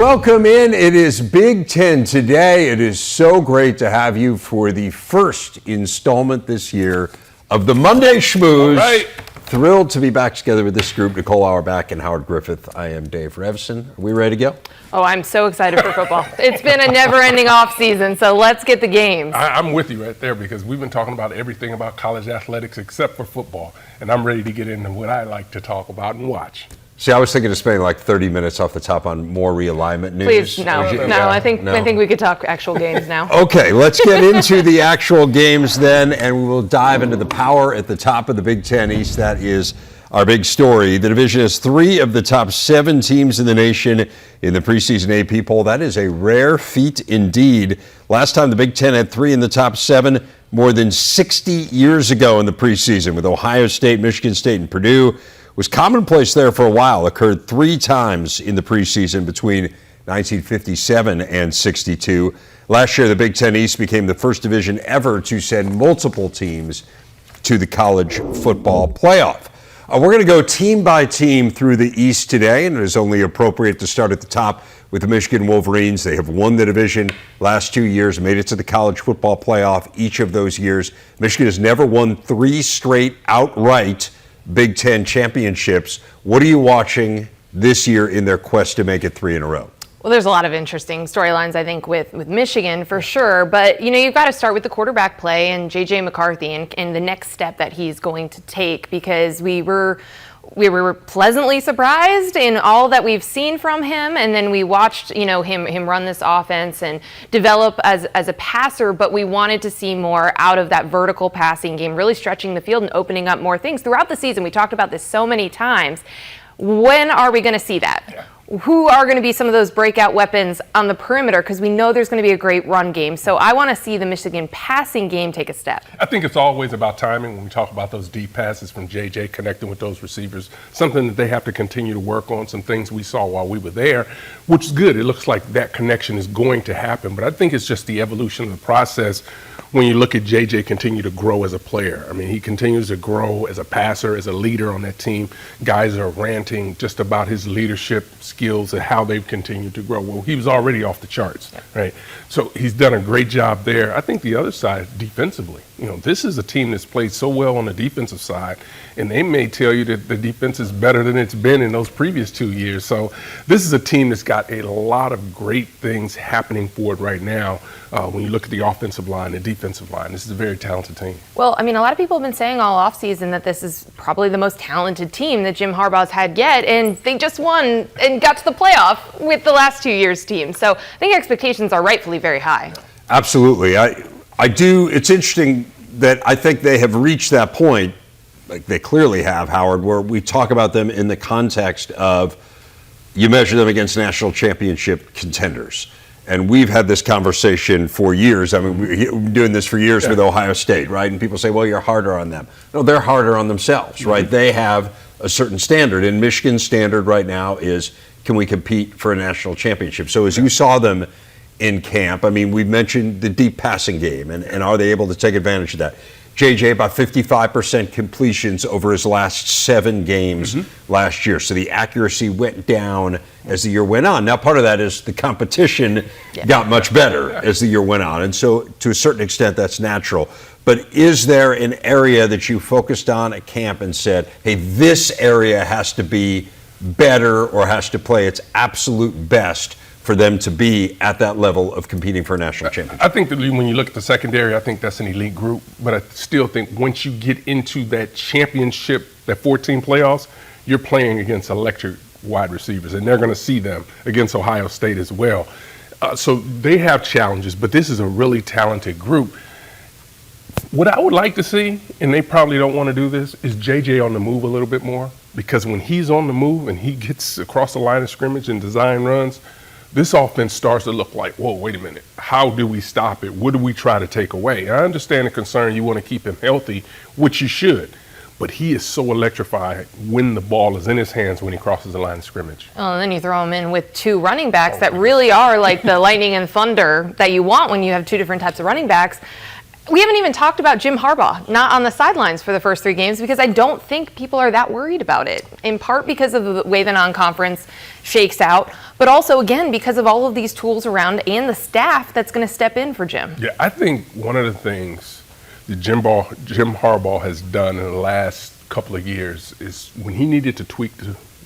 Welcome in. It is Big Ten today. It is so great to have you for the first installment this year of the Monday Schmooze. All right. Thrilled to be back together with this group. Nicole Auerbach and Howard Griffith. I am Dave Revson. Are we ready to go? Oh, I'm so excited for football. It's been a never-ending off season, so let's get the games. I'm with you right there because we've been talking about everything about college athletics except for football, and I'm ready to get into what I like to talk about and watch. See, I was thinking of spending like 30 minutes off the top on more realignment news. Please, I think we could talk actual games now. Okay, let's get into the actual games then, and we will dive into the power at the top of the Big Ten East. That is our big story. The division has 3 of the top 7 teams in the nation in the preseason AP poll. That is a rare feat indeed. Last time the Big Ten had 3 in the top 7, more than 60 years ago in the preseason, with Ohio State, Michigan State, and Purdue. Was commonplace there for a while, occurred 3 times in the preseason between 1957 and 62. Last year, the Big Ten East became the first division ever to send multiple teams to the college football playoff. We're going to go team by team through the East today, and it is only appropriate to start at the top with the Michigan Wolverines. They have won the division last 2 years, made it to the college football playoff each of those years. Michigan has never won 3 straight outright Big Ten championships. What are you watching this year in their quest to make it 3 in a row? Well, there's a lot of interesting storylines, I think, with Michigan for sure. But, you've got to start with the quarterback play and J.J. McCarthy and the next step that he's going to take, because we were pleasantly surprised in all that we've seen from him, and then we watched him run this offense and develop as a passer, but we wanted to see more out of that vertical passing game, really stretching the field and opening up more things throughout the season. We talked about this so many times. When are we going to see that? Yeah. Who are going to be some of those breakout weapons on the perimeter? Because we know there's going to be a great run game. So I want to see the Michigan passing game take a step. I think it's always about timing when we talk about those deep passes from J.J. connecting with those receivers, something that they have to continue to work on, some things we saw while we were there, which is good. It looks like that connection is going to happen. But I think it's just the evolution of the process when you look at J.J. continue to grow as a player. I mean, he continues to grow as a passer, as a leader on that team. Guys are ranting just about his leadership skills and how they've continued to grow. Well, he was already off the charts, right? So he's done a great job there. I think the other side, defensively, this is a team that's played so well on the defensive side, and they may tell you that the defense is better than it's been in those previous 2 years. So this is a team that's got a lot of great things happening for it right now. When you look at the offensive line, the defensive line, this is a very talented team. Well, a lot of people have been saying all offseason that this is probably the most talented team that Jim Harbaugh's had yet, and they just won and got to the playoff with the last 2 years' team. So I think expectations are rightfully very high. Absolutely. I do. It's interesting that I think they have reached that point, like they clearly have, Howard, where we talk about them in the context of you measure them against national championship contenders. And we've had this conversation for years. I mean, we've been doing this for years with Ohio State, right? And people say, well, you're harder on them. No, they're harder on themselves, right? Mm-hmm. They have a certain standard. And Michigan's standard right now is, can we compete for a national championship? So as you saw them in camp, we've mentioned the deep passing game, and are they able to take advantage of that? JJ, about 55% completions over his last 7 games last year. So the accuracy went down as the year went on. Now, part of that is the competition got much better as the year went on. And so to a certain extent, that's natural. But is there an area that you focused on at camp and said, hey, this area has to be better or has to play its absolute best for them to be at that level of competing for a national championship? I think that when you look at the secondary, I think that's an elite group. But I still think once you get into that championship, that 14 playoffs, you're playing against electric wide receivers, and they're going to see them against Ohio State as well. So they have challenges, but this is a really talented group. What I would like to see, and they probably don't want to do this, is JJ on the move a little bit more, because when he's on the move and he gets across the line of scrimmage and design runs, this offense starts to look like, whoa, wait a minute. How do we stop it? What do we try to take away? And I understand the concern. You want to keep him healthy, which you should. But he is so electrified when the ball is in his hands when he crosses the line of scrimmage. Oh, and then you throw him in with 2 running backs that really are like the lightning and thunder that you want when you have 2 different types of running backs. We haven't even talked about Jim Harbaugh not on the sidelines for the first 3 games because I don't think people are that worried about it, in part because of the way the non-conference shakes out, but also, again, because of all of these tools around and the staff that's going to step in for Jim. Yeah, I think one of the things that Jim Harbaugh has done in the last couple of years is when he needed to tweak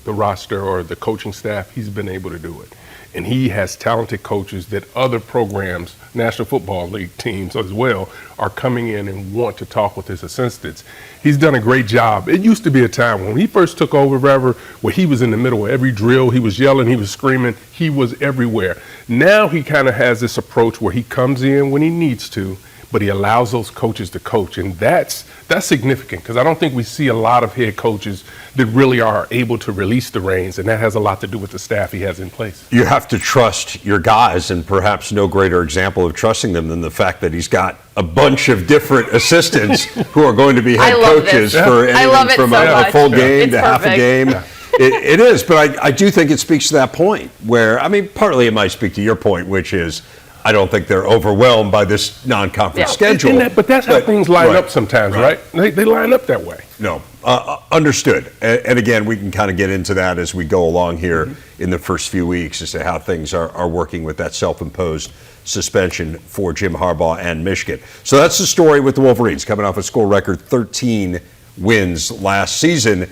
the roster or the coaching staff, he's been able to do it. And he has talented coaches that other programs, National Football League teams as well, are coming in and want to talk with his assistants. He's done a great job. It used to be a time when he first took over, where he was in the middle of every drill. He was yelling, he was screaming, he was everywhere. Now he kind of has this approach where he comes in when he needs to, but he allows those coaches to coach. And that's significant because I don't think we see a lot of head coaches that really are able to release the reins, and that has a lot to do with the staff he has in place. You have to trust your guys, and perhaps no greater example of trusting them than the fact that he's got a bunch of different assistants who are going to be head coaches for anything from a full game to half a game. It is, but I do think it speaks to that point where, I mean, partly it might speak to your point, which is I don't think they're overwhelmed by this non-conference schedule. But that's how things line up sometimes, right? They line up that way. No, understood. And again, we can kind of get into that as we go along here in the first few weeks as to how things are working with that self-imposed suspension for Jim Harbaugh and Michigan. So that's the story with the Wolverines, coming off a school record 13 wins last season.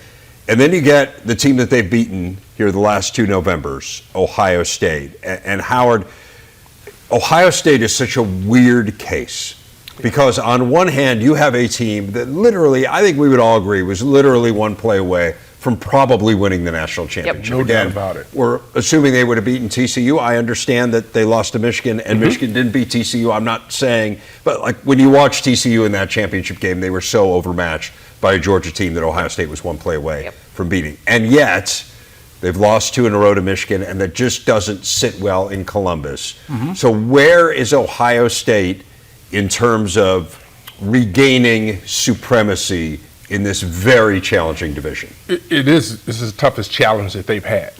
And then you get the team that they've beaten here the last 2 Novembers, Ohio State. And Howard, Ohio State is such a weird case because on one hand, you have a team that literally, I think we would all agree, was literally one play away from probably winning the national championship. No doubt about it. We're assuming they would have beaten TCU. I understand that they lost to Michigan and Michigan didn't beat TCU. I'm not saying, but like when you watch TCU in that championship game, they were so overmatched by a Georgia team that Ohio State was one play away from beating. And yet, they've lost 2 in a row to Michigan, and that just doesn't sit well in Columbus. So where is Ohio State in terms of regaining supremacy in this very challenging division? It is. This is the toughest challenge that they've had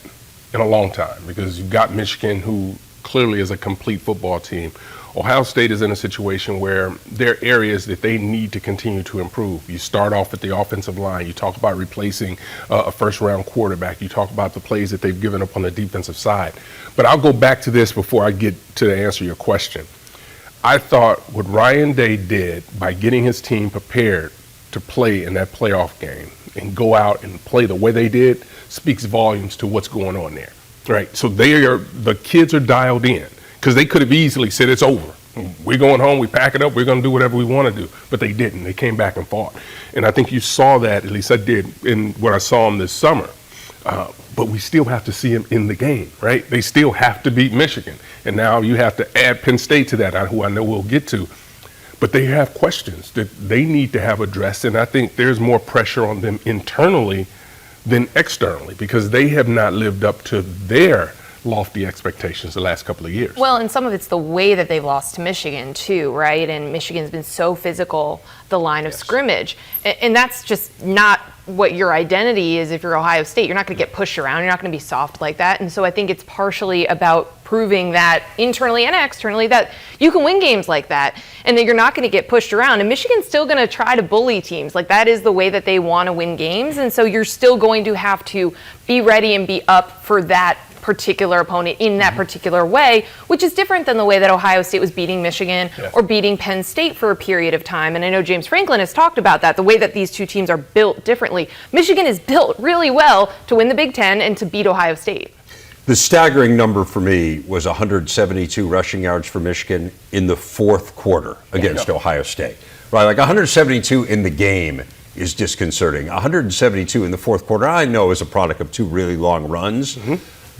in a long time because you've got Michigan, who clearly is a complete football team. Ohio State is in a situation where there are areas that they need to continue to improve. You start off at the offensive line. You talk about replacing a first-round quarterback. You talk about the plays that they've given up on the defensive side. But I'll go back to this before I get to answer your question. I thought what Ryan Day did by getting his team prepared to play in that playoff game and go out and play the way they did speaks volumes to what's going on there, right? So the kids are dialed in. Because they could have easily said, it's over. We're going home, we pack it up, we're going to do whatever we want to do. But they didn't. They came back and fought. And I think you saw that, at least I did, in what I saw them this summer. But we still have to see them in the game, right? They still have to beat Michigan. And now you have to add Penn State to that, who I know we'll get to. But they have questions that they need to have addressed. And I think there's more pressure on them internally than externally because they have not lived up to their lofty expectations the last couple of years. Well, and some of it's the way that they've lost to Michigan too, right? And Michigan's been so physical, the line of scrimmage. And that's just not what your identity is if you're Ohio State. You're not going to get pushed around. You're not going to be soft like that. And so I think it's partially about proving that internally and externally that you can win games like that and that you're not going to get pushed around. And Michigan's still going to try to bully teams. Like that is the way that they want to win games. And so you're still going to have to be ready and be up for that particular opponent in that particular way, which is different than the way that Ohio State was beating Michigan or beating Penn State for a period of time. And I know James Franklin has talked about that, the way that these two teams are built differently. Michigan is built really well to win the Big Ten and to beat Ohio State. The staggering number for me was 172 rushing yards for Michigan in the fourth quarter against Ohio State. Right, like 172 in the game is disconcerting. 172 in the fourth quarter, I know, is a product of 2 really long runs.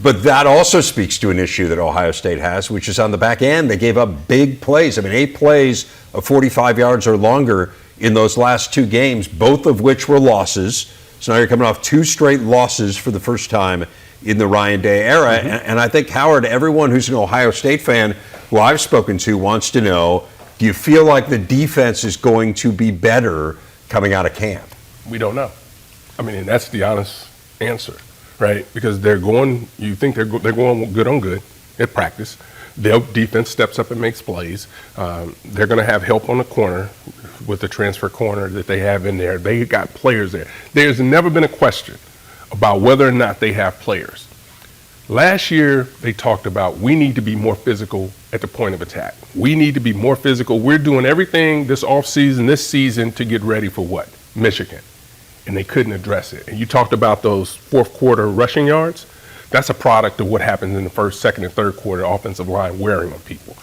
But that also speaks to an issue that Ohio State has, which is on the back end. They gave up big plays. I mean, 8 plays of 45 yards or longer in those last 2 games, both of which were losses. So now you're coming off 2 straight losses for the first time in the Ryan Day era. And I think, Howard, everyone who's an Ohio State fan who I've spoken to wants to know, do you feel like the defense is going to be better coming out of camp? We don't know. I mean, and that's the honest answer. Right, because they're going. You think they're going good on good at practice. Their defense steps up and makes plays. They're going to have help on the corner with the transfer corner that they have in there. They got players there. There's never been a question about whether or not they have players. Last year, they talked about we need to be more physical at the point of attack. We need to be more physical. We're doing everything this offseason, this season, to get ready for what? Michigan. And they couldn't address it. And you talked about those fourth quarter rushing yards. That's a product of what happens in the first, second, and third quarter offensive line wearing on people.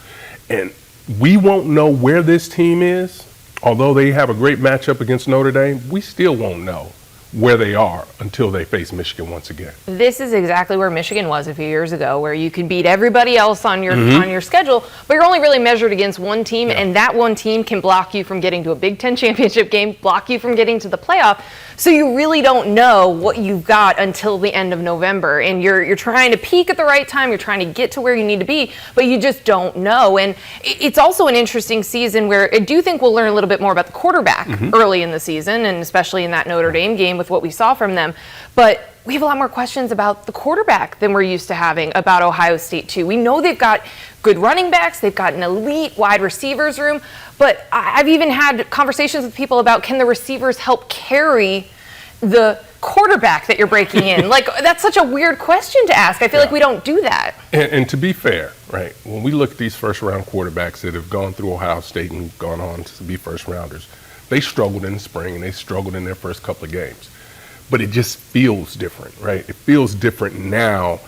And we won't know where this team is. Although they have a great matchup against Notre Dame, we still won't know where they are until they face Michigan once again. This is exactly where Michigan was a few years ago, where you can beat everybody else on your schedule, but you're only really measured against one team, and that one team can block you from getting to a Big Ten championship game, block you from getting to the playoff. So you really don't know what you've got until the end of November, and you're trying to peak at the right time, you're trying to get to where you need to be, but you just don't know. And it's also an interesting season where I do think we'll learn a little bit more about the quarterback early in the season, and especially in that Notre Dame game with what we saw from them. But we have a lot more questions about the quarterback than we're used to having about Ohio State too. We know they've got good running backs, they've got an elite wide receivers room, but I've even had conversations with people about, can the receivers help carry the quarterback that you're breaking in? Like, that's such a weird question to ask. I feel like we don't do that. And to be fair, right, when we look at these first round quarterbacks that have gone through Ohio State and gone on to be first rounders, they struggled in the spring and they struggled in their first couple of games. But it just feels different, right? It feels different now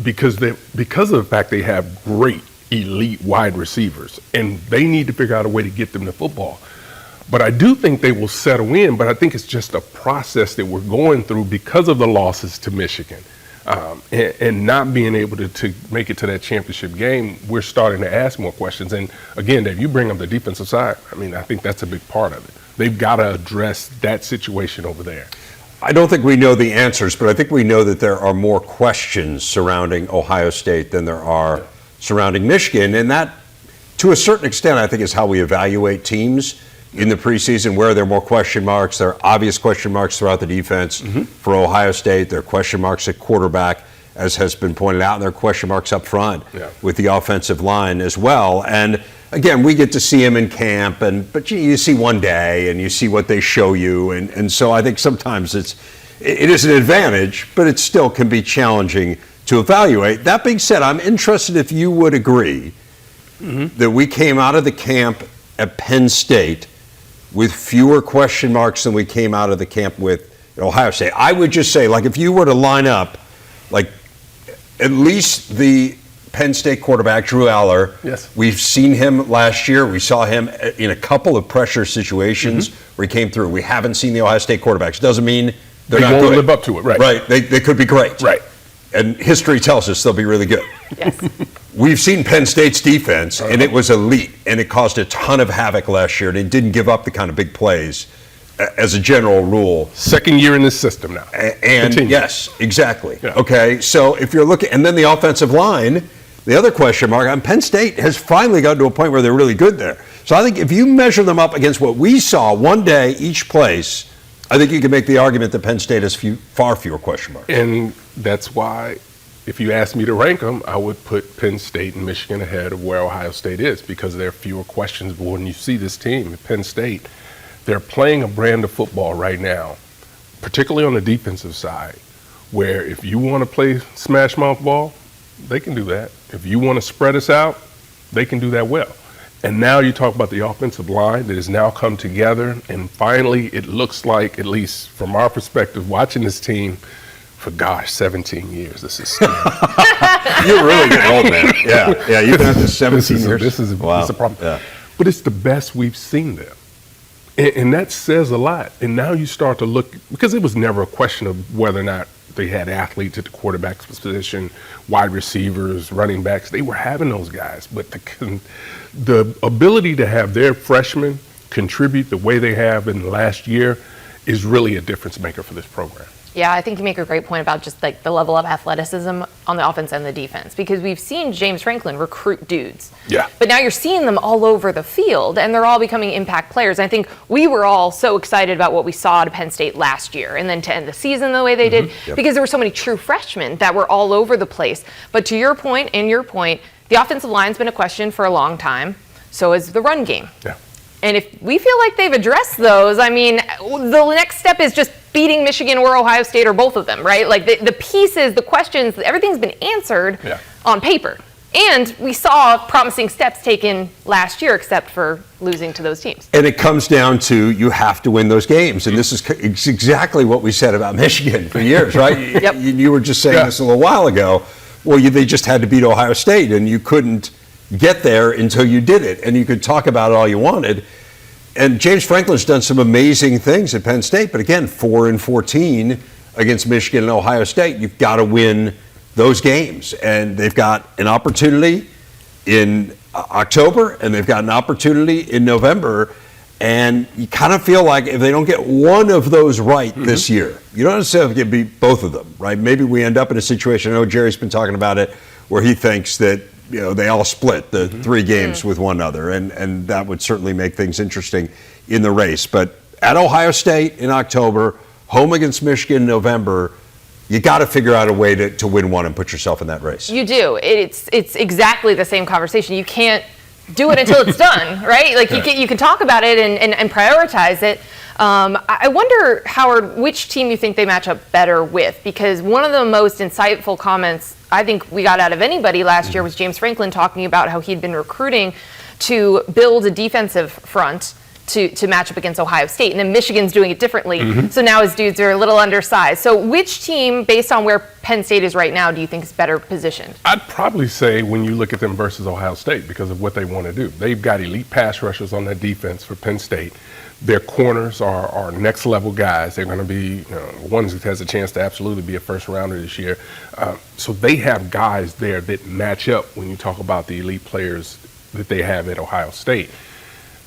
because of the fact they have great elite wide receivers, and they need to figure out a way to get them the football. But I do think they will settle in, but I think it's just a process that we're going through because of the losses to Michigan. And not being able to make it to that championship game, we're starting to ask more questions. And again, Dave, you bring up the defensive side. I mean, I think that's a big part of it. They've got to address that situation over there. I don't think we know the answers, but I think we know that there are more questions surrounding Ohio State than there are surrounding Michigan. And that, to a certain extent, I think is how we evaluate teams in the preseason, where there are more question marks. There are obvious question marks throughout the defense. For Ohio State, there are question marks at quarterback, as has been pointed out, and there are question marks up front with the offensive line as well. And again, we get to see them in camp, but you see one day and you see what they show you. And so I think sometimes it is an advantage, but it still can be challenging to evaluate. That being said, I'm interested if you would agree that we came out of the camp at Penn State with fewer question marks than we came out of the camp with Ohio State. I would just say, like, if you were to line up, like, at least the Penn State quarterback, Drew Aller, we've seen him last year. We saw him in a couple of pressure situations where he came through. We haven't seen the Ohio State quarterbacks. Doesn't mean they're not won't good. Live up to it, right? Right. They could be great. Right. And history tells us they'll be really good. Yes. We've seen Penn State's defense, and it was elite, and it caused a ton of havoc last year, and it didn't give up the kind of big plays as a general rule. Second year in this system now. And yes, exactly. Okay, so if you're looking, and then the offensive line, the other question mark, and Penn State has finally gotten to a point where they're really good there. So I think if you measure them up against what we saw one day each place, I think you can make the argument that Penn State has far fewer question marks. And that's why, if you ask me to rank them, I would put Penn State and Michigan ahead of where Ohio State is, because there are fewer questions. But when you see this team, Penn State, they're playing a brand of football right now, particularly on the defensive side, where if you want to play smash mouth ball, they can do that. If you want to spread us out, they can do that well. And now you talk about the offensive line that has now come together, and finally it looks like, at least from our perspective, watching this team for, 17 years. This is scary. You're really getting old, man. Yeah, you've been at this 17 years. This is a problem. Yeah. But it's the best we've seen them. And that says a lot. And now you start to look, because it was never a question of whether or not they had athletes at the quarterback position, wide receivers, running backs. They were having those guys. But the ability to have their freshmen contribute the way they have in the last year is really a difference maker for this program. Yeah, I think you make a great point about just like the level of athleticism on the offense and the defense, because we've seen James Franklin recruit dudes. Yeah. But now you're seeing them all over the field, and they're all becoming impact players. I think we were all so excited about what we saw at Penn State last year, and then to end the season the way they did, because there were so many true freshmen that were all over the place. But to your point and your point, The offensive line's been a question for a long time. So is the run game. Yeah. And if we feel like they've addressed those, I mean, the next step is just beating Michigan or Ohio State or both of them, right? Like the pieces, the questions, everything's been answered on paper. And we saw promising steps taken last year, except for losing to those teams. And it comes down to you have to win those games. And this is exactly what we said about Michigan for years, right? Yep. You were just saying this a little while ago. Well, they just had to beat Ohio State, and you couldn't get there until you did it. And you could talk about it all you wanted. And James Franklin's done some amazing things at Penn State. But again, 4-14 against Michigan and Ohio State. You've got to win those games, and they've got an opportunity in October, and they've got an opportunity in November, and you kind of feel like if they don't get one of those right this year, you don't necessarily get to beat both of them, right? Maybe we end up in a situation, I know Jerry's been talking about it, where he thinks that they all split the 3 games with one another, and that would certainly make things interesting in the race. But at Ohio State in October, home against Michigan in November, you got to figure out a way to win one and put yourself in that race. You do. It's exactly the same conversation. You can't do it until it's done, right? Like you can talk about it and prioritize it. I wonder, Howard, which team you think they match up better with? Because one of the most insightful comments I think we got out of anybody last year was James Franklin talking about how he'd been recruiting to build a defensive front to match up against Ohio State. And then Michigan's doing it differently. So now his dudes are a little undersized. So which team, based on where Penn State is right now, do you think is better positioned? I'd probably say when you look at them versus Ohio State because of what they want to do. They've got elite pass rushers on that defense for Penn State. Their corners are next level guys. They're going to be one that has a chance to absolutely be a first rounder this year. So they have guys there that match up when you talk about the elite players that they have at Ohio State.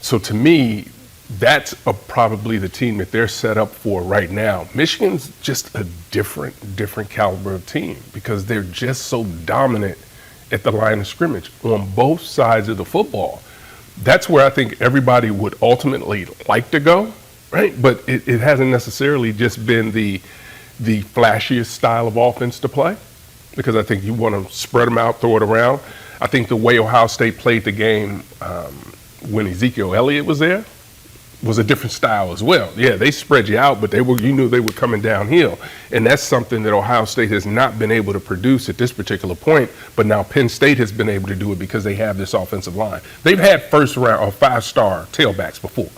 So to me, that's probably the team that they're set up for right now. Michigan's just a different caliber of team because they're just so dominant at the line of scrimmage on both sides of the football. That's where I think everybody would ultimately like to go, right? But it hasn't necessarily just been the flashiest style of offense to play because I think you want to spread them out, throw it around. I think the way Ohio State played the game when Ezekiel Elliott was there was a different style as well. Yeah, they spread you out, but you knew they were coming downhill. And that's something that Ohio State has not been able to produce at this particular point, but now Penn State has been able to do it because they have this offensive line. They've had first round or 5-star tailbacks before.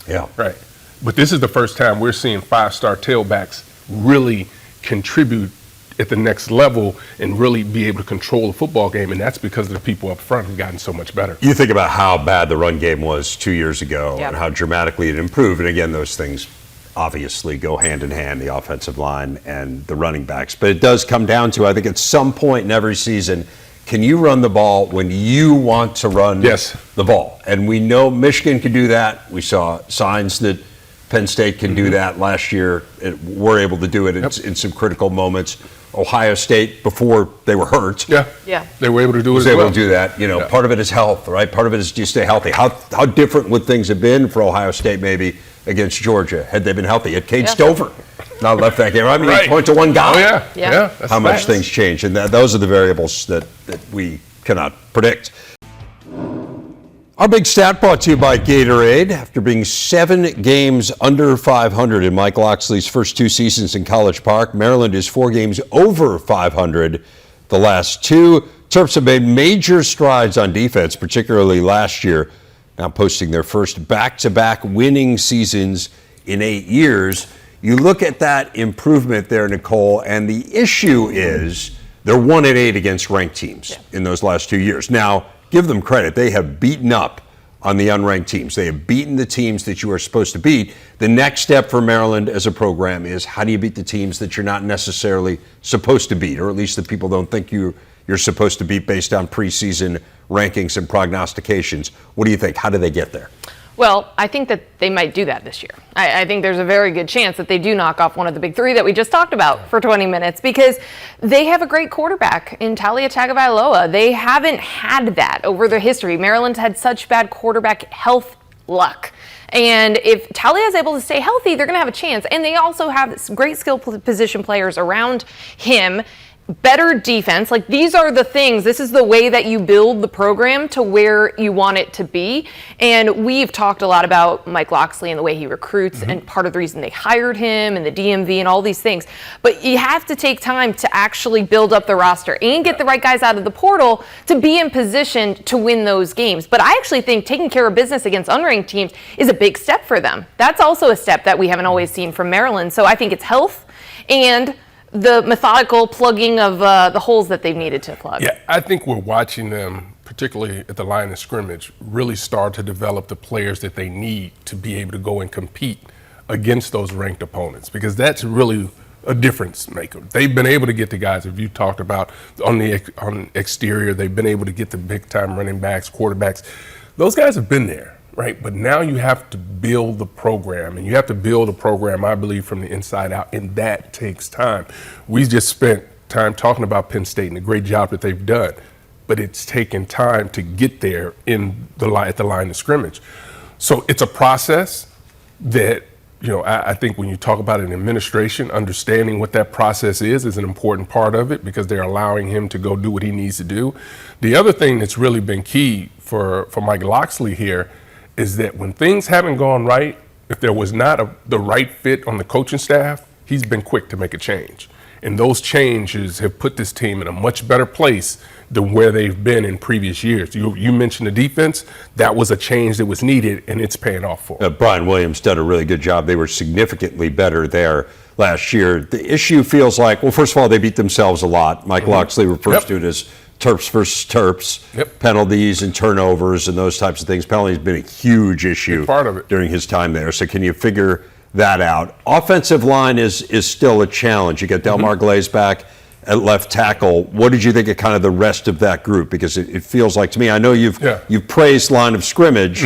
Yeah. Right. But this is the first time we're seeing 5-star tailbacks really contribute at the next level and really be able to control the football game, and that's because the people up front have gotten so much better. You think about how bad the run game was 2 years ago and how dramatically it improved, and again, those things obviously go hand in hand, the offensive line and the running backs. But it does come down to, I think at some point in every season, can you run the ball when you want to run the ball? And we know Michigan can do that. We saw signs that Penn State can do that last year. We're able to do it in some critical moments. Ohio State, before they were hurt, they were able to do it as well. well. Able to do that. Part of it is health, right? Part of it is just stay healthy. How different would things have been for Ohio State maybe against Georgia had they been healthy? At Cade Stover, not left that game. I mean, you point to one guy. Oh yeah. How much things change, and those are the variables that we cannot predict. Our big stat brought to you by Gatorade. After being 7 games under 500 in Mike Loxley's first 2 seasons in College Park, Maryland is 4 games over 500 the last 2. Terps have made major strides on defense, particularly last year, now posting their first back-to-back winning seasons in 8 years. You look at that improvement there, Nicole, and the issue is they're 1-8 against ranked teams in those last 2 years. Now, give them credit. They have beaten up on the unranked teams. They have beaten the teams that you are supposed to beat. The next step for Maryland as a program is how do you beat the teams that you're not necessarily supposed to beat, or at least that people don't think you're supposed to beat based on preseason rankings and prognostications. What do you think? How do they get there? Well, I think that they might do that this year. I think there's a very good chance that they do knock off one of the big 3 that we just talked about for 20 minutes because they have a great quarterback in Talia Tagovailoa. They haven't had that over their history. Maryland's had such bad quarterback health luck. And if Talia is able to stay healthy, they're going to have a chance. And they also have great skill position players around him. better defense. Like, these are the things, this is the way that you build the program to where you want it to be. And we've talked a lot about Mike Locksley and the way he recruits, and part of the reason they hired him and the DMV and all these things. But you have to take time to actually build up the roster and get the right guys out of the portal to be in position to win those games. But I actually think taking care of business against unranked teams is a big step for them. That's also a step that we haven't always seen from Maryland. So I think it's health and the methodical plugging of the holes that they've needed to plug. Yeah, I think we're watching them, particularly at the line of scrimmage, really start to develop the players that they need to be able to go and compete against those ranked opponents, because that's really a difference maker. They've been able to get the guys, if you talked about on the exterior, they've been able to get the big time running backs, quarterbacks. Those guys have been there. Right, but now you have to build the program, and you have to build a program, I believe, from the inside out, and that takes time. We just spent time talking about Penn State and the great job that they've done, but it's taken time to get there at the line of scrimmage. So it's a process that, I think when you talk about an administration, understanding what that process is an important part of it, because they're allowing him to go do what he needs to do. The other thing that's really been key for Mike Locksley here is that when things haven't gone right, if there was not the right fit on the coaching staff, he's been quick to make a change. And those changes have put this team in a much better place than where they've been in previous years. You mentioned the defense. That was a change that was needed, and it's paying off for them. Brian Williams did a really good job. They were significantly better there last year. The issue feels like, well, first of all, they beat themselves a lot. Mike Locksley refers to it as Terps versus Terps, penalties and turnovers and those types of things. Penalties have been a huge issue part of it during his time there. So can you figure that out? Offensive line is still a challenge. You get Delmar Glaze back at left tackle. What did you think of kind of the rest of that group? Because it feels like to me, I know you've praised line of scrimmage,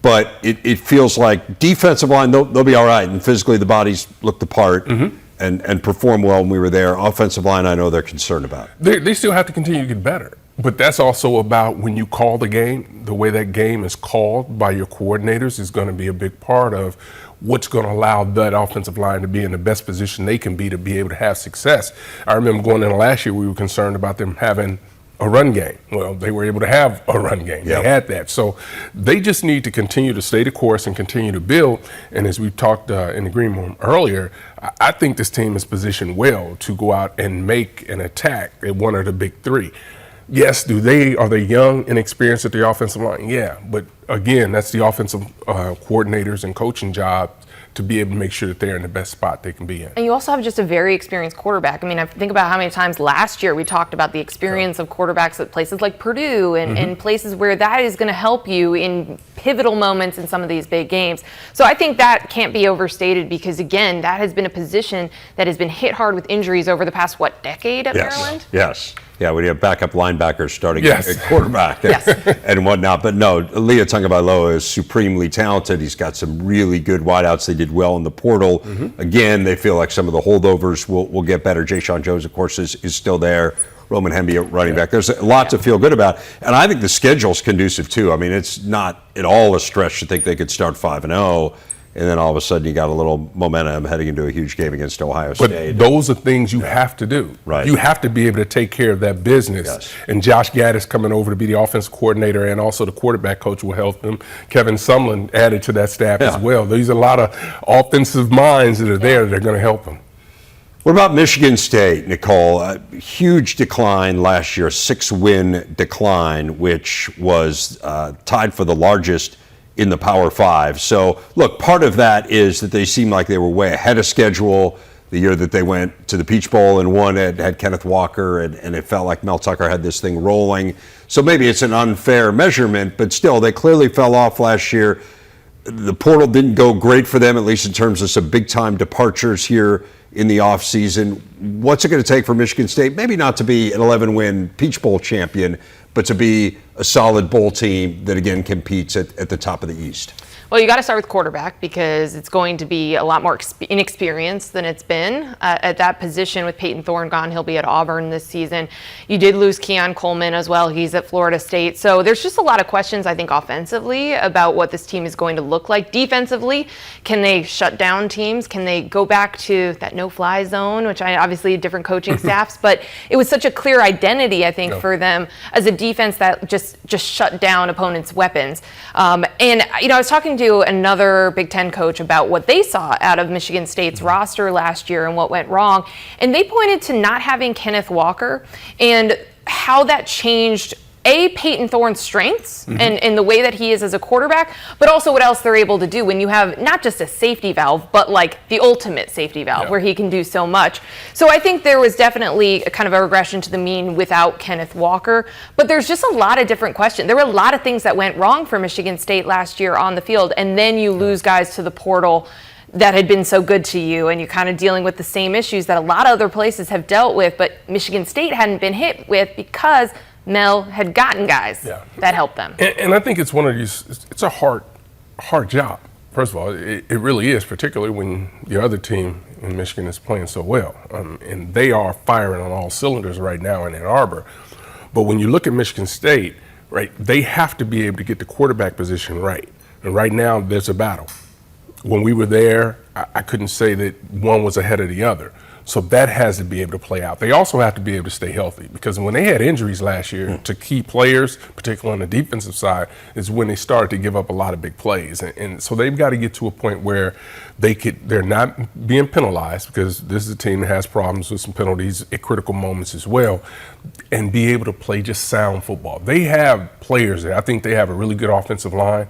but it feels like defensive line, they'll be all right. And physically the bodies look the part. And perform well when we were there. Offensive line, I know they're concerned about. They still have to continue to get better. But that's also about when you call the game, the way that game is called by your coordinators is going to be a big part of what's going to allow that offensive line to be in the best position they can be to be able to have success. I remember going in last year, we were concerned about them having a run game. Well, they were able to have a run game. They had that. So they just need to continue to stay the course and continue to build. And as we talked in the green room earlier, I think this team is positioned well to go out and make an attack at one of the big three. Yes, are they young and experienced at the offensive line? Yeah, but again, that's the offensive coordinators and coaching job to be able to make sure that they're in the best spot they can be in. And you also have just a very experienced quarterback. I mean, I think about how many times last year we talked about the experience of quarterbacks at places like Purdue and places where that is going to help you in pivotal moments in some of these big games. So I think that can't be overstated because, again, that has been a position that has been hit hard with injuries over the past, decade at Maryland? Yes. Yeah, when you have backup linebackers starting at quarterback and whatnot. But no, Leah Tagovailoa is supremely talented. He's got some really good wideouts. They did well in the portal. Again, they feel like some of the holdovers will get better. Ja'Shawn Jones, of course, is still there. Roman Hemby at running back. There's a lot to feel good about. And I think the schedule's conducive, too. I mean, it's not at all a stretch to think they could start 5-0. And then all of a sudden you got a little momentum heading into a huge game against Ohio State. But those are things you have to do. Right. You have to be able to take care of that business. Yes. And Josh Gaddis coming over to be the offensive coordinator and also the quarterback coach will help him. Kevin Sumlin added to that staff as well. There's a lot of offensive minds that are there that are going to help him. What about Michigan State, Nicole? A huge decline last year, 6-win decline, which was tied for the largest in the Power Five. So, look, part of that is that they seem like they were way ahead of schedule the year that they went to the Peach Bowl and won it, had Kenneth Walker, and it felt like Mel Tucker had this thing rolling. So maybe it's an unfair measurement, but still, they clearly fell off last year. The portal didn't go great for them, at least in terms of some big-time departures here in the offseason. What's it going to take for Michigan State? Maybe not to be an 11-win Peach Bowl champion, but to be a solid bowl team that, again, competes at the top of the East. Well, you got to start with quarterback because it's going to be a lot more inexperienced than it's been at that position with Peyton Thorne gone. He'll be at Auburn this season. You did lose Keon Coleman as well. He's at Florida State. So there's just a lot of questions, I think, offensively about what this team is going to look like. Defensively, can they shut down teams? Can they go back to that no-fly zone, which I obviously different coaching staffs, but it was such a clear identity, I think, for them as a defense that just shut down opponents' weapons. And I was talking to another Big Ten coach about what they saw out of Michigan State's roster last year and what went wrong, and they pointed to not having Kenneth Walker and how that changed Peyton Thorne's strengths and the way that he is as a quarterback, but also what else they're able to do when you have not just a safety valve, but like the ultimate safety valve where he can do so much. So I think there was definitely a kind of a regression to the mean without Kenneth Walker, but there's just a lot of different questions. There were a lot of things that went wrong for Michigan State last year on the field, and then you lose guys to the portal that had been so good to you, and you're kind of dealing with the same issues that a lot of other places have dealt with, but Michigan State hadn't been hit with because Mel had gotten guys that helped them. And I think it's one of these, it's a hard job. First of all, it really is, particularly when your other team in Michigan is playing so well. And they are firing on all cylinders right now in Ann Arbor. But when you look at Michigan State, right, they have to be able to get the quarterback position right. And right now, there's a battle. When we were there, I couldn't say that one was ahead of the other. So that has to be able to play out. They also have to be able to stay healthy, because when they had injuries last year to key players, particularly on the defensive side, is when they started to give up a lot of big plays. And so they've got to get to a point where they're not being penalized, because this is a team that has problems with some penalties at critical moments as well, and be able to play just sound football. They have players there. I think they have a really good offensive line,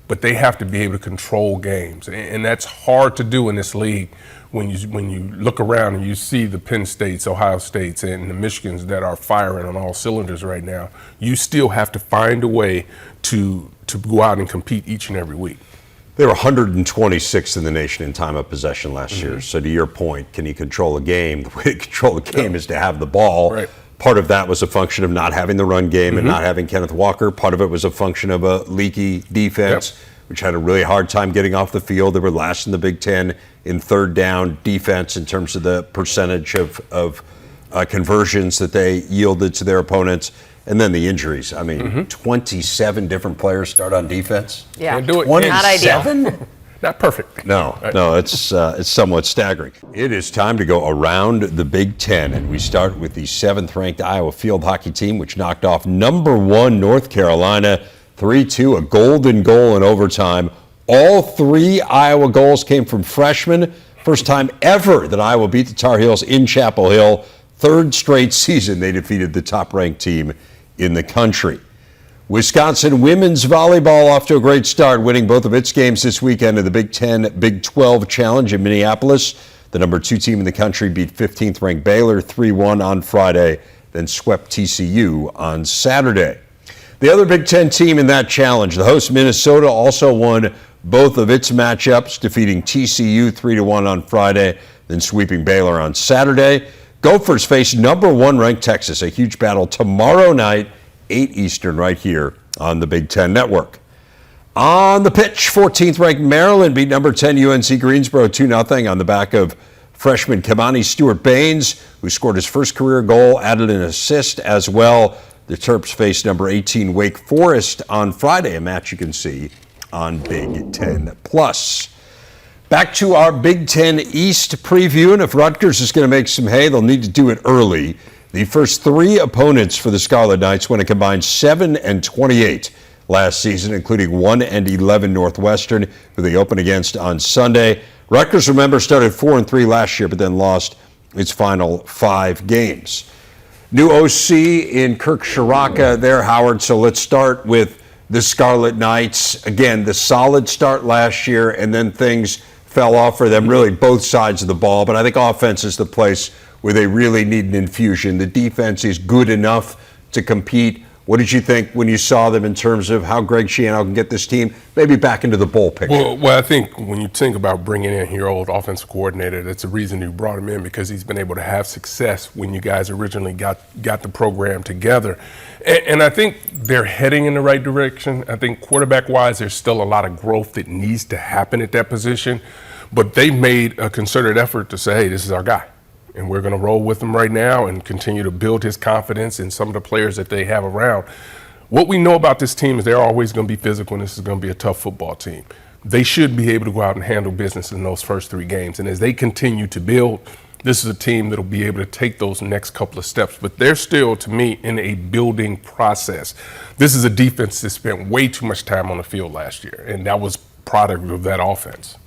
but they have to be able to control games. And that's hard to do in this league. When you look around and you see the Penn States, Ohio States, and the Michigans that are firing on all cylinders right now, you still have to find a way to go out and compete each and every week. They were 126th in the nation in time of possession last year. So to your point, can you control a game? The way to control a game is to have the ball. Right. Part of that was a function of not having the run game and not having Kenneth Walker. Part of it was a function of a leaky defense, which had a really hard time getting off the field. They were last in the Big Ten in third down defense in terms of the percentage of conversions that they yielded to their opponents. And then the injuries. I mean, 27 different players start on defense. Yeah, Can't do it. 27? Not ideal. Not perfect. No, it's somewhat staggering. It is time to go around the Big Ten, and we start with the 7th-ranked Iowa field hockey team, which knocked off number 1 North Carolina 3-2, a golden goal in overtime. All 3 Iowa goals came from freshmen. First time ever that Iowa beat the Tar Heels in Chapel Hill. 3rd straight season they defeated the top-ranked team in the country. Wisconsin women's volleyball off to a great start, winning both of its games this weekend in the Big Ten, Big 12 Challenge in Minneapolis. The number 2 team in the country beat 15th-ranked Baylor 3-1 on Friday, then swept TCU on Saturday. The other Big Ten team in that challenge, the host Minnesota, also won both of its matchups, defeating TCU 3-1 on Friday, then sweeping Baylor on Saturday. Gophers face number 1 ranked Texas, a huge battle tomorrow night, 8 Eastern, right here on the Big Ten Network. On the pitch, 14th ranked Maryland beat number 10 UNC Greensboro 2-0 on the back of freshman Kamani Stewart-Baines, who scored his first career goal, added an assist as well. The Terps face number 18 Wake Forest on Friday, a match you can see on Big Ten Plus. Back to our Big Ten East preview, and if Rutgers is going to make some hay, they'll need to do it early. The first 3 opponents for the Scarlet Knights went a combined 7-28 last season, including 1-11 Northwestern, who they opened against on Sunday. Rutgers, remember, started 4-3 last year, but then lost its final 5 games. New OC in Kirk Shiraka there, Howard. So let's start with the Scarlet Knights. Again, the solid start last year, and then things fell off for them, really both sides of the ball. But I think offense is the place where they really need an infusion. The defense is good enough to compete. What did you think when you saw them in terms of how Greg Schiano can get this team maybe back into the bowl picture? Well, I think when you think about bringing in your old offensive coordinator, that's the reason you brought him in, because he's been able to have success when you guys originally got the program together. And I think they're heading in the right direction. I think quarterback-wise, there's still a lot of growth that needs to happen at that position. But they've made a concerted effort to say, hey, this is our guy. And we're going to roll with him right now and continue to build his confidence in some of the players that they have around. What we know about this team is they're always going to be physical, and this is going to be a tough football team. They should be able to go out and handle business in those first 3 games. And as they continue to build, This is a team that'll be able to take those next couple of steps, but they're still, to me, in a building process. This is a defense that spent way too much time on the field last year, and that was product of that offense.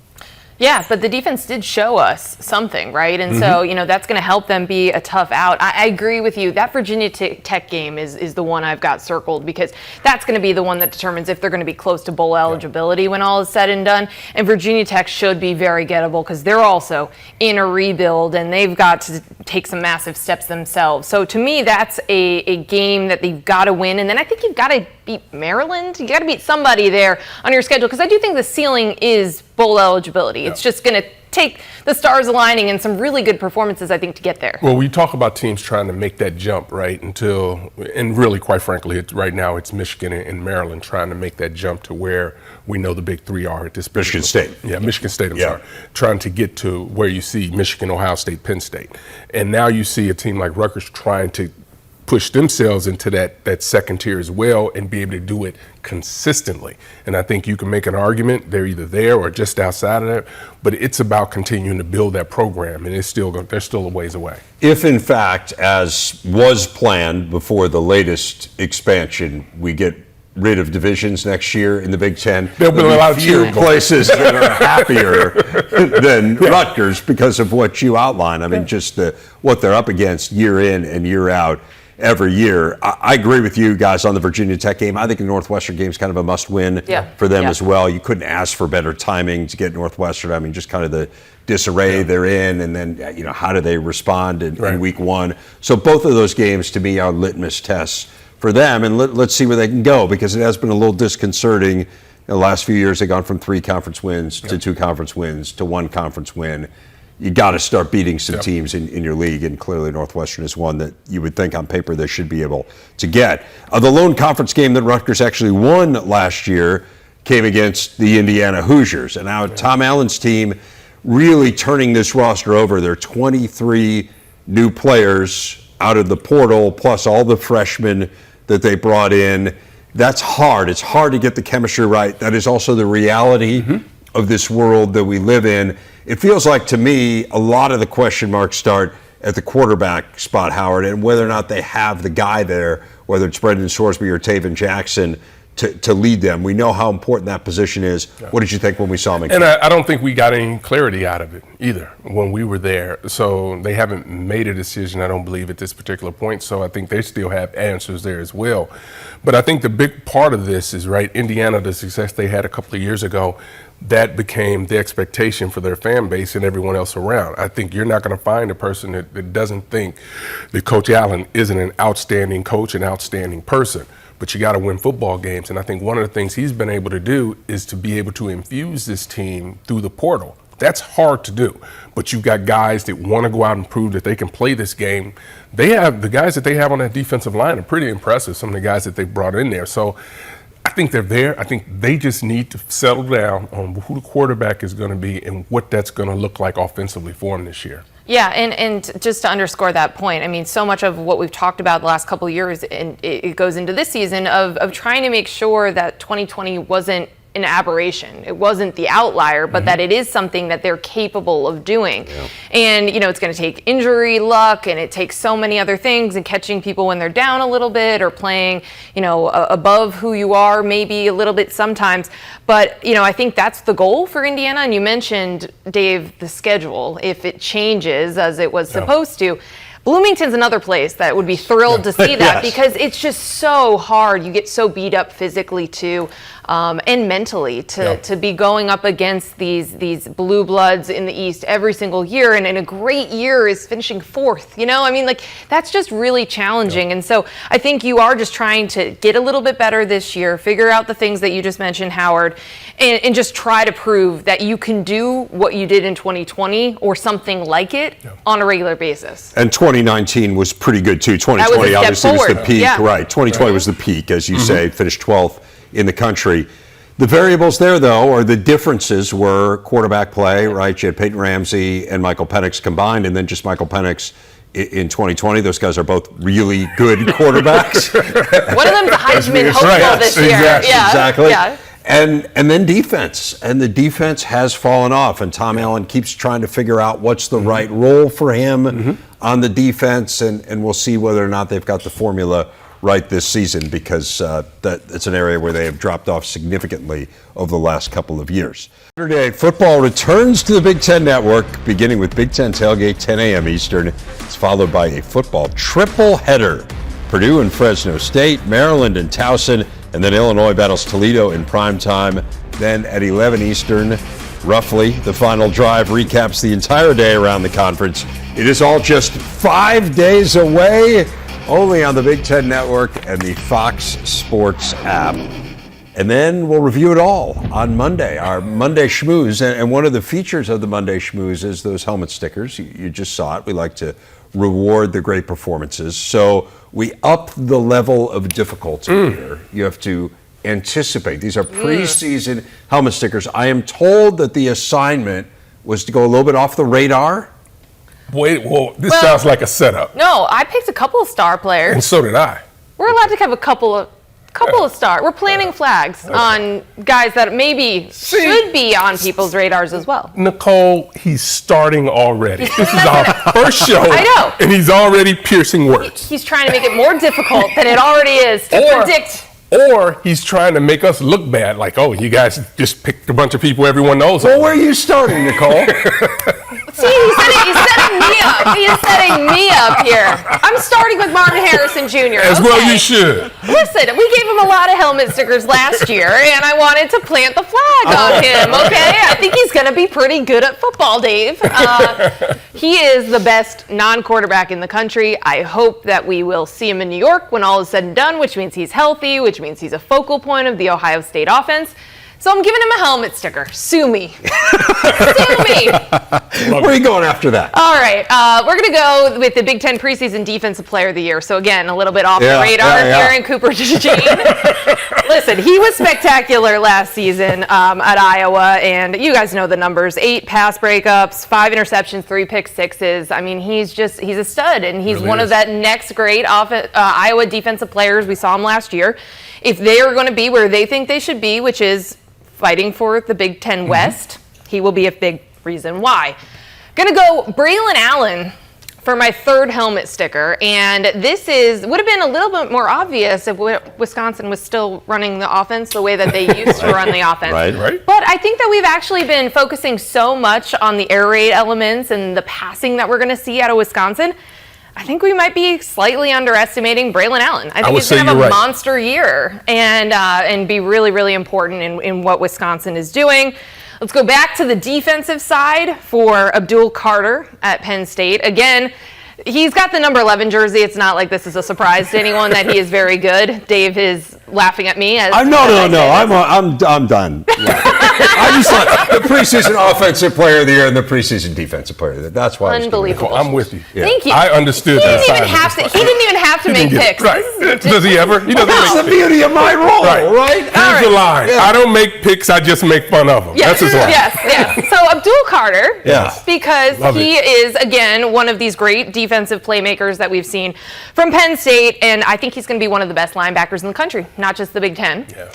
Yeah, but the defense did show us something, right? And so, that's going to help them be a tough out. I agree with you. That Virginia Tech game is the one I've got circled, because that's going to be the one that determines if they're going to be close to bowl eligibility when all is said and done. And Virginia Tech should be very gettable, because they're also in a rebuild and they've got to take some massive steps themselves. So to me, that's a game that they've got to win. And then I think you've got to beat Maryland. You got to beat somebody there on your schedule, because I do think the ceiling is bowl eligibility. It's just going to take the stars aligning and some really good performances, I think, to get there. Well, we talk about teams trying to make that jump, right? And really, quite frankly, right now it's Michigan and Maryland trying to make that jump to where we know the big three are at this point. Michigan State. Yeah, Michigan State, I'm sorry. Trying to get to where you see Michigan, Ohio State, Penn State. And now you see a team like Rutgers trying to push themselves into that second tier as well and be able to do it consistently. And I think you can make an argument they're either there or just outside of that, but it's about continuing to build that program, and they're still a ways away. If, in fact, as was planned before the latest expansion, we get rid of divisions next year in the Big Ten, there'll be a lot of few places that are happier than Rutgers because of what you outlined. I mean, just what they're up against year in and year out. Every year. I agree with you guys on the Virginia Tech game. I think the Northwestern game is kind of a must-win for them as well. You couldn't ask for better timing to get Northwestern. I mean, just kind of the disarray they're in, and then how do they respond in week one? So both of those games, to me, are litmus tests for them, and let's see where they can go, because it has been a little disconcerting. In the last few years, they've gone from 3 conference wins to 2 conference wins to 1 conference win. You got to start beating some teams in your league, and clearly Northwestern is one that you would think on paper they should be able to get. The lone conference game that Rutgers actually won last year came against the Indiana Hoosiers. And now Tom Allen's team really turning this roster over. There are 23 new players out of the portal, plus all the freshmen that they brought in. That's hard. It's hard to get the chemistry right. That is also the reality of this world that we live in. It feels like, to me, a lot of the question marks start at the quarterback spot, Howard, and whether or not they have the guy there, whether it's Brendan Sorsby or Taven Jackson, to lead them. We know how important that position is. What did you think when we saw him? And I don't think we got any clarity out of it either when we were there. So they haven't made a decision, I don't believe, at this particular point. So I think they still have answers there as well. But I think the big part of this is, Indiana, the success they had a couple of years ago, that became the expectation for their fan base and everyone else around. I think you're not going to find a person that doesn't think that Coach Allen isn't an outstanding coach, an outstanding person. But you got to win football games. And I think one of the things he's been able to do is to be able to infuse this team through the portal. That's hard to do. But you've got guys that want to go out and prove that they can play this game. The guys that they have on that defensive line are pretty impressive, some of the guys that they brought in there. So I think they're there. I think they just need to settle down on who the quarterback is going to be and what that's going to look like offensively for them this year. Yeah, and just to underscore that point, I mean, so much of what we've talked about the last couple of years, and it goes into this season, of trying to make sure that 2020 wasn't an aberration. It wasn't the outlier, but that it is something that they're capable of doing. Yeah. And, it's going to take injury luck, and it takes so many other things, and catching people when they're down a little bit, or playing, above who you are maybe a little bit sometimes. But, I think that's the goal for Indiana. And you mentioned, Dave, the schedule, if it changes as it was supposed to. Bloomington's another place that would be thrilled to see that because it's just so hard. You get so beat up physically too, and mentally to be going up against these blue bloods in the East every single year, and in a great year is finishing 4th. I mean, that's just really challenging. And so I think you are just trying to get a little bit better this year, figure out the things that you just mentioned, Howard, and just try to prove that you can do what you did in 2020 or something like it on a regular basis. And 2019 was pretty good too. 2020 obviously was the peak, right? 2020 was the peak, as you say, finished 12th in the country. The variables there, though, or the differences were quarterback play, right? You had Peyton Ramsey and Michael Penix combined, and then just Michael Penix in 2020. Those guys are both really good quarterbacks. One of them's a Heisman hopeful this year. Exactly. Yeah. And then defense. And the defense has fallen off. And Tom Allen keeps trying to figure out what's the right role for him on the defense. And we'll see whether or not they've got the formula right this season, because it's an area where they have dropped off significantly over the last couple of years. Saturday football returns to the Big Ten Network, beginning with Big Ten Tailgate, 10 a.m. Eastern. It's followed by a football triple header. Purdue and Fresno State, Maryland and Towson, and then Illinois battles Toledo in prime time. Then at 11 Eastern, roughly, the final drive recaps the entire day around the conference. It is all just 5 days away, only on the Big Ten Network and the Fox Sports app. And then we'll review it all on Monday, our Monday Schmooze. And one of the features of the Monday Schmooze is those helmet stickers. You just saw it. We like to reward the great performances. So we up the level of difficulty here. You have to anticipate. These are preseason helmet stickers. I am told that the assignment was to go a little bit off the radar. Wait, well, this sounds like a setup. No, I picked a couple of star players. And so did I. We're allowed to have a couple of stars. We're planting flags on guys that maybe should be on people's radars as well. Nicole, he's starting already. This is our first show. I know. And he's already piercing words. He's trying to make it more difficult than it already is to predict. Or he's trying to make us look bad, like, oh, you guys just picked a bunch of people everyone knows. Well, where are you starting, Nicole? See, he's setting me up. He is setting me up here. I'm starting with Martin Harrison Jr. As well you should. Listen, we gave him a lot of helmet stickers last year, and I wanted to plant the flag on him, okay? I think he's going to be pretty good at football, Dave. He is the best non-quarterback in the country. I hope that we will see him in New York when all is said and done, which means he's healthy, which means he's a focal point of the Ohio State offense. So I'm giving him a helmet sticker. Sue me. Sue me. Where are you going after that? All right. We're going to go with the Big Ten Preseason Defensive Player of the Year. So again, a little bit off the radar. Aaron Cooper-DeJean. Listen, he was spectacular last season at Iowa, and you guys know the numbers. 8 pass breakups, 5 interceptions, 3 pick sixes. I mean, he's a stud, and he's really one of that next great Iowa defensive players. We saw him last year. If they are going to be where they think they should be, which is fighting for the Big Ten West, he will be a big reason why. Gonna go Braylon Allen for my third helmet sticker, and this would have been a little bit more obvious if Wisconsin was still running the offense the way that they used to run the offense. Right. But I think that we've actually been focusing so much on the air raid elements and the passing that we're gonna see out of Wisconsin. I think we might be slightly underestimating Braylon Allen. I think he's going to have a monster year and be really, really important in what Wisconsin is doing. Let's go back to the defensive side for Abdul Carter at Penn State. Again, he's got the number 11 jersey. It's not like this is a surprise to anyone that he is very good. Dave is laughing at me. No. I'm done. I just thought the preseason offensive player of the year and the preseason defensive player of the year. That's why. Unbelievable. I'm with you. Yeah. Thank you. I understood that. He didn't even have to make picks. Right. Does he ever? He doesn't That's make the beauty of my role, right? Here's the line. Yeah. I don't make picks. I just make fun of them. Yes. That's his line. Yes. So Abdul Carter, because Love he is, again, one of these great defensive playmakers that we've seen from Penn State, and I think he's going to be one of the best linebackers in the country, not just the Big Ten. Yeah.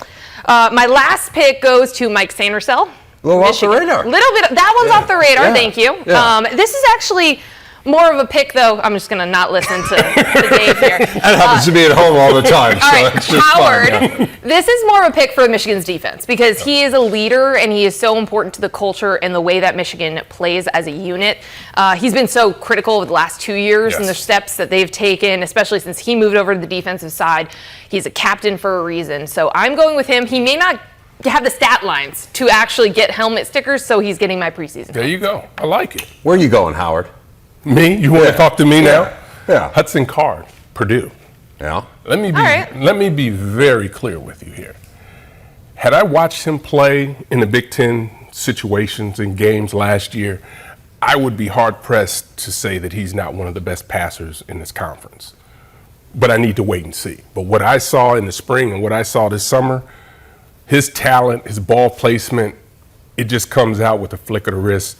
My last pick goes to Mike Sandersell. A little off the radar. Little bit. That one's off the radar. Yeah. Thank you. Yeah. This is actually more of a pick, though. I'm just going to not listen to Dave here. That happens to be at home all the time. All right, Howard, this is more of a pick for Michigan's defense because he is a leader and he is so important to the culture and the way that Michigan plays as a unit. He's been so critical over the last 2 years and the steps that they've taken, especially since he moved over to the defensive side. He's a captain for a reason. So I'm going with him. He may not have the stat lines to actually get helmet stickers, so he's getting my preseason. There you go. I like it. Where are you going, Howard? Me? You want to talk to me now? Yeah. Hudson Card, Purdue. Yeah. Let me be very clear with you here. Had I watched him play in the Big Ten situations and games last year, I would be hard-pressed to say that he's not one of the best passers in this conference. But I need to wait and see. But what I saw in the spring and what I saw this summer, his talent, his ball placement, it just comes out with a flick of the wrist.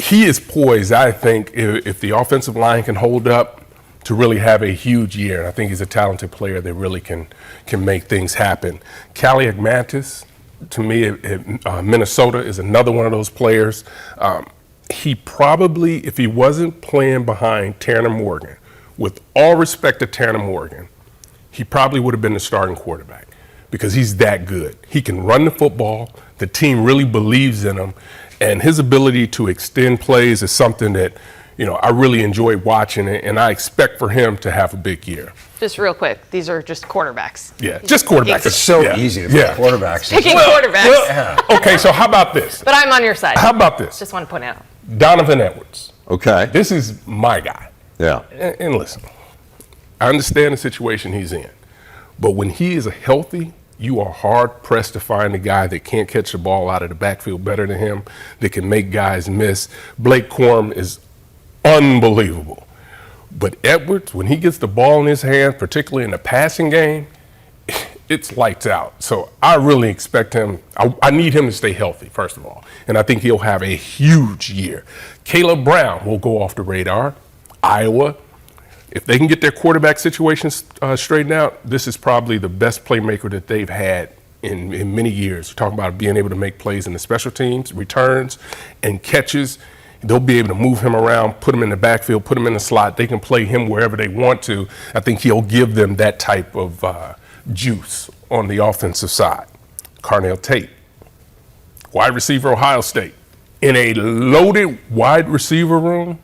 He is poised, I think, if the offensive line can hold up, to really have a huge year. And I think he's a talented player that really can make things happen. Kaliak Mantis, to me, Minnesota is another one of those players. He probably, if he wasn't playing behind Tanner Morgan, with all respect to Tanner Morgan, he probably would have been the starting quarterback because he's that good. He can run the football. The team really believes in him. And his ability to extend plays is something that, I really enjoy watching it, and I expect for him to have a big year. Just real quick, these are just quarterbacks. Yeah, just quarterbacks. It's so easy to pick quarterbacks. Picking quarterbacks. Okay, so how about this? But I'm on your side. How about this? Just want to point out. Donovan Edwards. Okay. This is my guy. Yeah. And listen, I understand the situation he's in, but when he is healthy, you are hard-pressed to find a guy that can't catch the ball out of the backfield better than him, that can make guys miss. Blake Corum is unbelievable. But Edwards, when he gets the ball in his hand, particularly in the passing game, it's lights out. So I really expect him, I need him to stay healthy, first of all. And I think he'll have a huge year. Caleb Brown will go off the radar. Iowa, if they can get their quarterback situations straightened out, this is probably the best playmaker that they've had in many years. We're talking about being able to make plays in the special teams, returns, and catches. They'll be able to move him around, put him in the backfield, put him in the slot. They can play him wherever they want to. I think he'll give them that type of juice on the offensive side. Carnell Tate, wide receiver, Ohio State. In a loaded wide receiver room,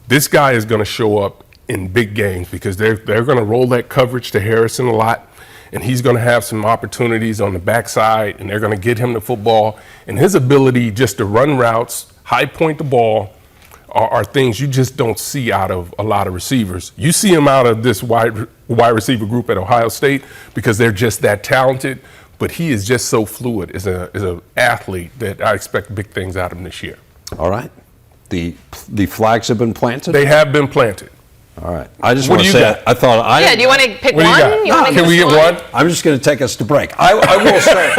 this guy is going to show up in big games because they're going to roll that coverage to Harrison a lot, and he's going to have some opportunities on the backside, and they're going to get him the football. And his ability just to run routes, high point the ball, are things you just don't see out of a lot of receivers. You see him out of this wide receiver group at Ohio State because they're just that talented, but he is just so fluid as an athlete that I expect big things out of him this year. All right. The flags have been planted? They have been planted. All right. I just What want do to you say, got? I thought Yeah, do you want to pick What do you one? got? You wanna Can we get one? I'm just going to take us to break. I will say,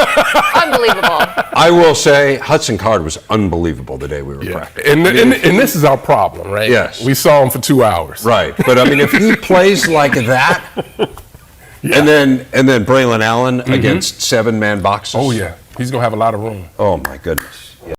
Unbelievable. I will say, Hudson Card was unbelievable the day we were practicing. And this is our problem, right? Yes. We saw him for 2 hours. Right. But I mean, if he plays like that, and then Braylon Allen against 7-man boxes. Oh, yeah. He's going to have a lot of room. Oh, my goodness.